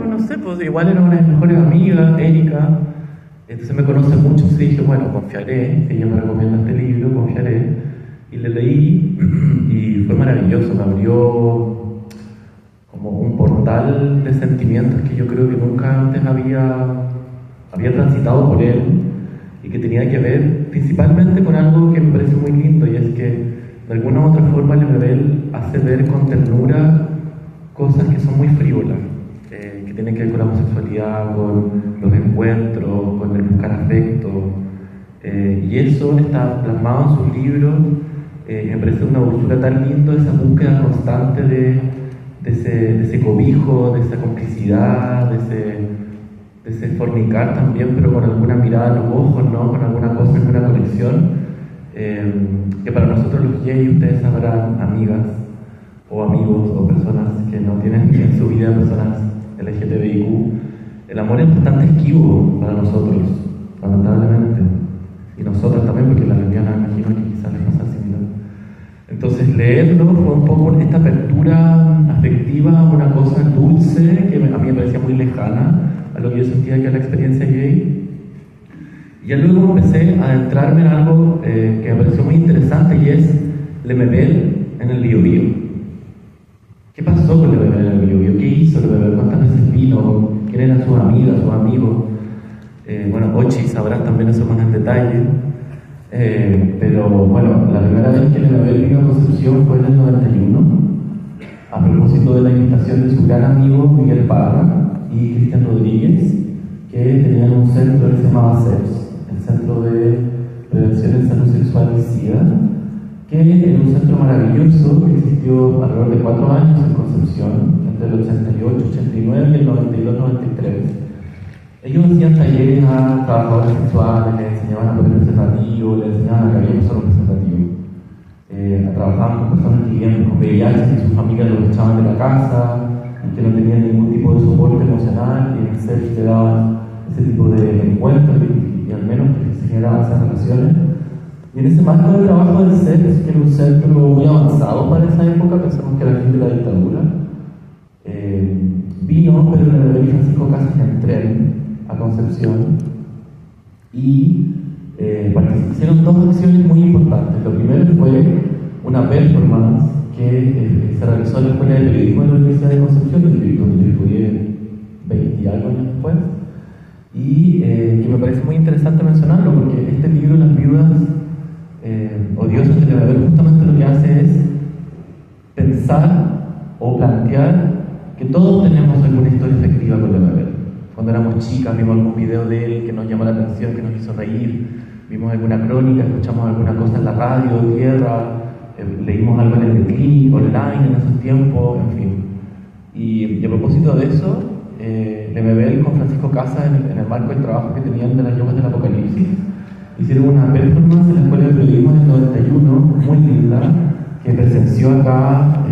pues no sé, pues igual era una de mis mejores amigas, Erika, entonces me conoce mucho, y dije, bueno, confiaré, si ella me recomienda este libro, confiaré, y le leí, y fue maravilloso, me abrió como un portal de sentimientos que yo creo que nunca antes había transitado por él, y que tenía que ver principalmente con algo que me parece muy lindo, y es que de alguna u otra forma Lemebel hace ver con ternura cosas que son muy frívolas, que tienen que ver con la homosexualidad, con los encuentros, con el buscar afecto, y eso está plasmado en sus libros. Me parece una dulzura tan linda, esa búsqueda constante de ese cobijo, de esa complicidad, de ese fornicar también, pero con alguna mirada en los ojos, ¿no? Con alguna cosa, alguna conexión, que para nosotros los gays, ustedes sabrán, amigas o amigos o personas que no tienen en su vida personas LGTBIQ, el amor es bastante esquivo para nosotros, lamentablemente, y nosotros también, porque la lesbiana me imagino que quizás les pasa similar. Entonces leerlo fue un poco esta apertura afectiva, una cosa dulce que a mí me parecía muy lejana a lo que yo sentía que era la experiencia gay. Y ya luego empecé a adentrarme en algo que me pareció muy interesante, y es Lemebel en el Biobío. ¿Qué pasó con Lemebel en el Biobío? ¿Qué hizo Lemebel? ¿Cuántas veces vino? ¿Quién eran sus amigas, sus amigos? Bueno, Ochi sabrán también eso más en detalle. Pero bueno, la primera vez que Lemebel vino a Concepción fue en el 91, a propósito de la invitación de su gran amigo Miguel Parra y Cristian Rodríguez, que tenían un centro que se llamaba CEPS, el Centro de Prevención en Salud Sexual y SIDA, que era un centro maravilloso que existió alrededor de 4 años en Concepción, entre el 88, 89 y el 92, 93. Ellos hacían talleres a trabajadores sexuales, les enseñaban a poner preservativo, les enseñaban a que había que usar un preservativo. Trabajaban con personas que vivían con VIH, que sus familias los echaban de la casa, y que no tenían ningún tipo de soporte emocional, y en el CEPS te daban ese tipo de encuentros y al menos que se generaban esas relaciones. Y en ese marco de trabajo del CEPS, que era un centro muy avanzado para esa época, pensamos que era el fin de la dictadura, vino Pedro Lemebel y Francisco Casas en tren a Concepción, y hicieron 2 acciones muy importantes. Lo primero fue una performance que se realizó en la Escuela de Periodismo de la Universidad de Concepción, donde yo estudié 20 y algo años después, y que me parece muy interesante mencionarlo, porque este libro, Las viudas odiosas de Lemebel, justamente lo que hace es pensar o plantear que todos tenemos alguna historia efectiva con Lemebel. Cuando éramos chicas vimos algún video de él que nos llamó la atención, que nos hizo reír, vimos alguna crónica, escuchamos alguna cosa en la radio, tierra, leímos algo en el Clinic, online en esos tiempos, en fin. Y a propósito de eso, Lemebel con Francisco Casas, en el marco del trabajo que tenían de las yogas del Apocalipsis, hicieron una performance en la Escuela de Periodismo en el 91, muy linda, que presenció acá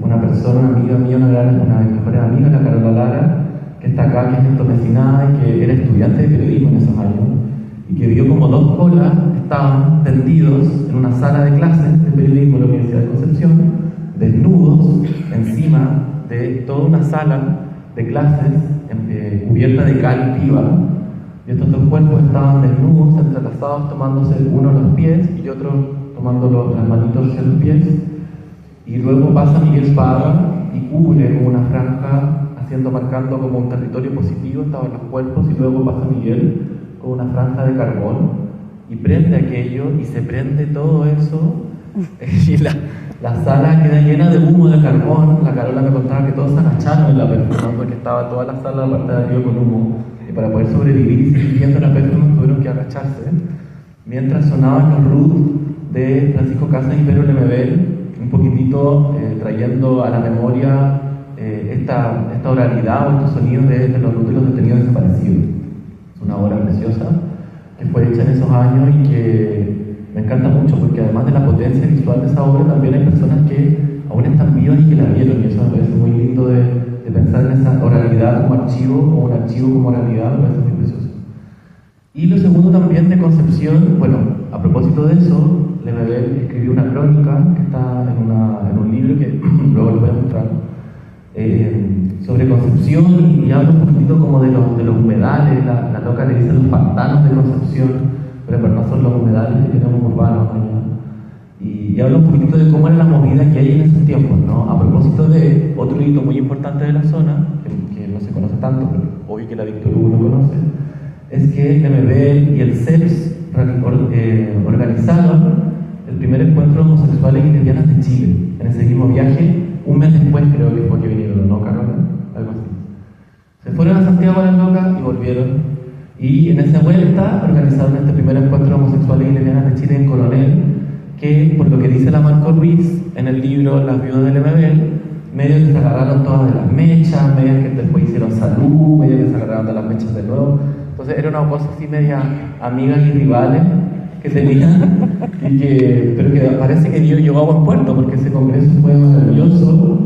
una persona, una amiga mía, una de mis mejores amigas, la Carola Lara, que está acá, que es entomecinada y que era estudiante de periodismo en esos años, y que vio como 2 colas estaban tendidos en una sala de clases de periodismo de la Universidad de Concepción, desnudos, encima de toda una sala de clases cubierta de cal viva, y estos 2 cuerpos estaban desnudos, entrelazados, tomándose uno los pies y otro tomando las manitos en los pies, y luego pasa Miguel Parra y cubre como una franja, marcando como un territorio positivo, estaban los cuerpos, y luego pasa Miguel con una franja de carbón y prende aquello, y se prende todo eso, y la sala queda llena de humo de carbón. La Carola me contaba que todos se agacharon en la performance, porque estaba toda la sala de parte de arriba con humo, y para poder sobrevivir y seguir viendo la performance tuvieron que agacharse, mientras sonaban los roots de Francisco Casas y Pedro Lemebel, un poquitito trayendo a la memoria esta oralidad o estos sonidos de los roots de los detenidos desaparecidos. Es una obra preciosa que fue hecha en esos años y que me encanta mucho, porque además de la potencia visual de esa obra, también hay personas que aún están vivas y que la vieron, y eso me parece muy lindo de pensar en esa oralidad como archivo, o un archivo como oralidad, me parece muy precioso. Y lo segundo también de Concepción, bueno, a propósito de eso, Lemebel escribió una crónica que está en un libro que luego les voy a mostrar, sobre Concepción y habla un poquito como de los humedales, la loca le dice los pantanos de Concepción, pero en verdad son los humedales que tenemos urbanos allá. Y habla un poquito de cómo era la movida que hay en esos tiempos, ¿no? A propósito de otro hito muy importante de la zona, que no se conoce tanto, pero obvio que la Víctor Hugo lo conoce, es que MBL y el CEPS organizaron el primer encuentro de homosexuales y lesbianas de Chile, en ese mismo viaje, un mes después creo que fue que vinieron, ¿no, Carola? Algo así. Se fueron a Santiago de las Locas y volvieron. Y en esa vuelta organizaron este primer encuentro de homosexuales y lesbianas de Chile en Coronel, que por lo que dice la Marco Ruiz en el libro Las viudas del MBL, medio que se agarraron todas de las mechas, medio que después hicieron salud, medio que se agarraron de las mechas de nuevo. Entonces era una cosa así media amigas y rivales que tenían, pero que parece que llegó a buen puerto, porque ese congreso fue maravilloso.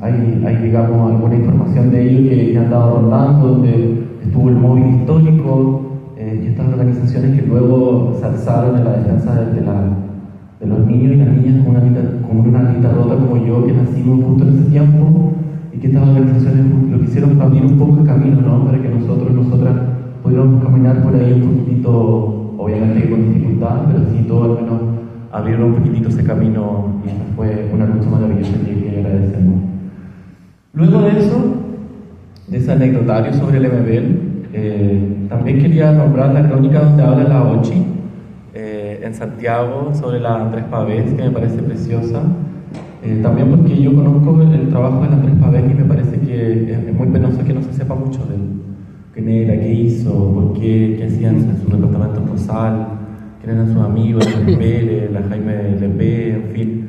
Hay, digamos, alguna información de ello que han dado rondando, donde estuvo el móvil histórico, y estas organizaciones que luego se alzaron en la defensa de los niños y las niñas con una alita rota como yo, que nacimos justo en ese tiempo, y que estas organizaciones lo que hicieron fue abrir un poco el camino, ¿no? Para que nosotras pudiéramos caminar por ahí un poquitito, obviamente con dificultad, pero sí todo al menos abrieron un poquitito ese camino, y esta fue una lucha maravillosa que agradecemos. Luego de eso, de ese anecdotario sobre el MBL, también quería nombrar la crónica donde habla la OCHI en Santiago sobre la Andrés Pavés, que me parece preciosa. También porque yo conozco el trabajo de Andrés Pavés y me parece que es muy penoso que no se sepa mucho de él. ¿Quién era? ¿Qué hizo? ¿Por qué? ¿Qué hacían en su departamento en Rosal? ¿Quién eran sus amigos? La Pérez, la Jaime Lepé, en fin.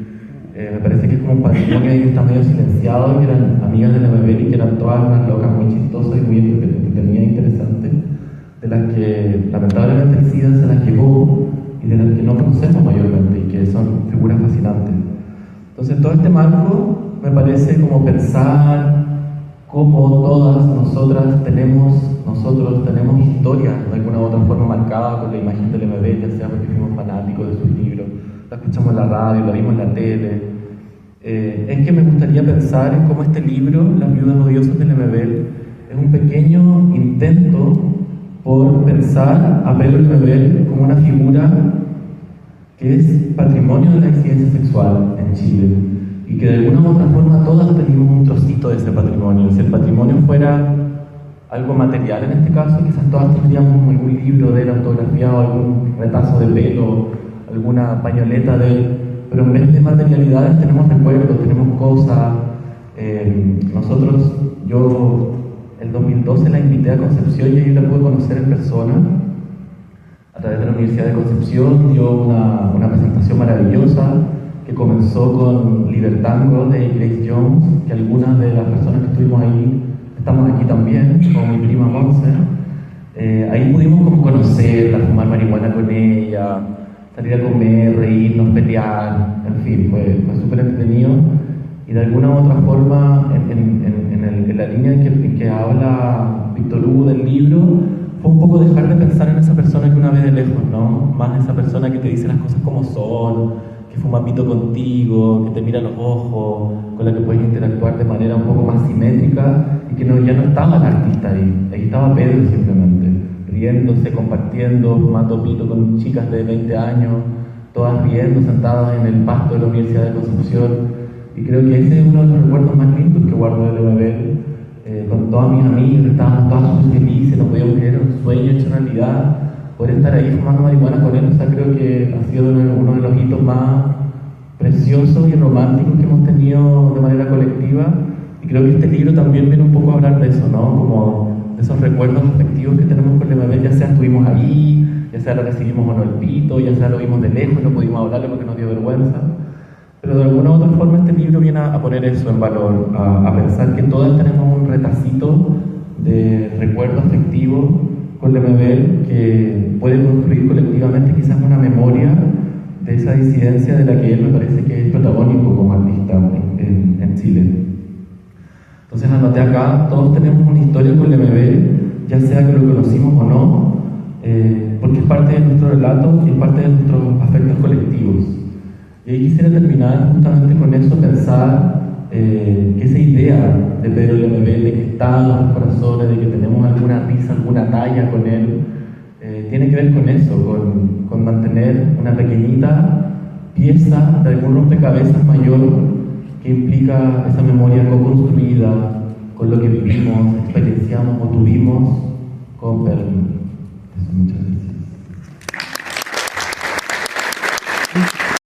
Me parece que es como un patrimonio ahí que está medio silenciado, que eran amigas de la MBL y que eran todas unas locas muy chistosas y muy entretenidas e interesantes, de las que lamentablemente el SIDA se las llevó y de las que no conocemos mayormente y que son figuras fascinantes. Entonces todo este marco me parece como pensar cómo todas nosotros tenemos historia de alguna u otra forma marcada con la imagen del MBL, ya sea porque fuimos fanáticos de sus libros, la escuchamos en la radio, la vimos en la tele. Es que me gustaría pensar en cómo este libro, Las viudas odiosas del MBL, es un pequeño intento por pensar a Pedro MBL como una figura que es patrimonio de la disidencia sexual en Chile y que de alguna u otra forma todas tenemos un trocito de ese patrimonio. Si el patrimonio fuera algo material en este caso, quizás todas tendríamos algún libro de él autografiado, algún retazo de pelo, alguna pañoleta de él, pero en vez de materialidades tenemos recuerdos, tenemos cosas. Yo el 2012 la invité a Concepción y ahí la pude conocer en persona a través de la Universidad de Concepción. Dio una presentación maravillosa que comenzó con Libertango de Grace Jones, que algunas de las personas que estuvimos ahí estamos aquí también, como mi prima Monse. Ahí pudimos como conocerla, fumar marihuana con ella, salir a comer, reírnos, pelear, en fin, fue súper entretenido. Y de alguna u otra forma, en la línea en que habla Víctor Hugo del libro, fue un poco dejar de pensar en esa persona que una ve de lejos, ¿no? Más esa persona que te dice las cosas como son, que fuma pito contigo, que te mira a los ojos, con la que puedes interactuar de manera un poco más simétrica, y que ya no estaba el artista ahí estaba Pedro simplemente, riéndose, compartiendo, fumando pito con chicas de 20 años, todas riendo, sentadas en el pasto de la Universidad de Concepción. Y creo que ese es uno de los recuerdos más lindos que guardo de MBL, con todas mis amigas, estábamos todas muy felices, no podíamos creer, un sueño hecho realidad, poder estar ahí fumando marihuana con él. O sea, creo que ha sido uno de los hitos más preciosos y románticos que hemos tenido de manera colectiva, y creo que este libro también viene un poco a hablar de eso, ¿no? Como de esos recuerdos afectivos que tenemos con el MBL, ya sea estuvimos ahí, ya sea lo recibimos o no el pito, ya sea lo vimos de lejos, no pudimos hablarle porque nos dio vergüenza. Pero de alguna u otra forma este libro viene a poner eso en valor, a pensar que todas tenemos un retacito de recuerdo afectivo con el MBL que puede construir colectivamente quizás una memoria de esa disidencia de la que él me parece que es protagónico como artista en Chile. Entonces anoté acá, todos tenemos una historia con el MBL, ya sea que lo conocimos o no, porque es parte de nuestro relato y es parte de nuestros afectos colectivos. Y ahí quisiera terminar justamente con eso, pensar que esa idea de Pedro Lemebel, de que está en nuestros corazones, de que tenemos alguna risa, alguna talla con él, tiene que ver con eso, con mantener una pequeñita pieza de algún rompecabezas mayor que implica esa memoria co-construida con lo que vivimos, experienciamos o tuvimos con Pedro Lemebel. Eso, muchas gracias.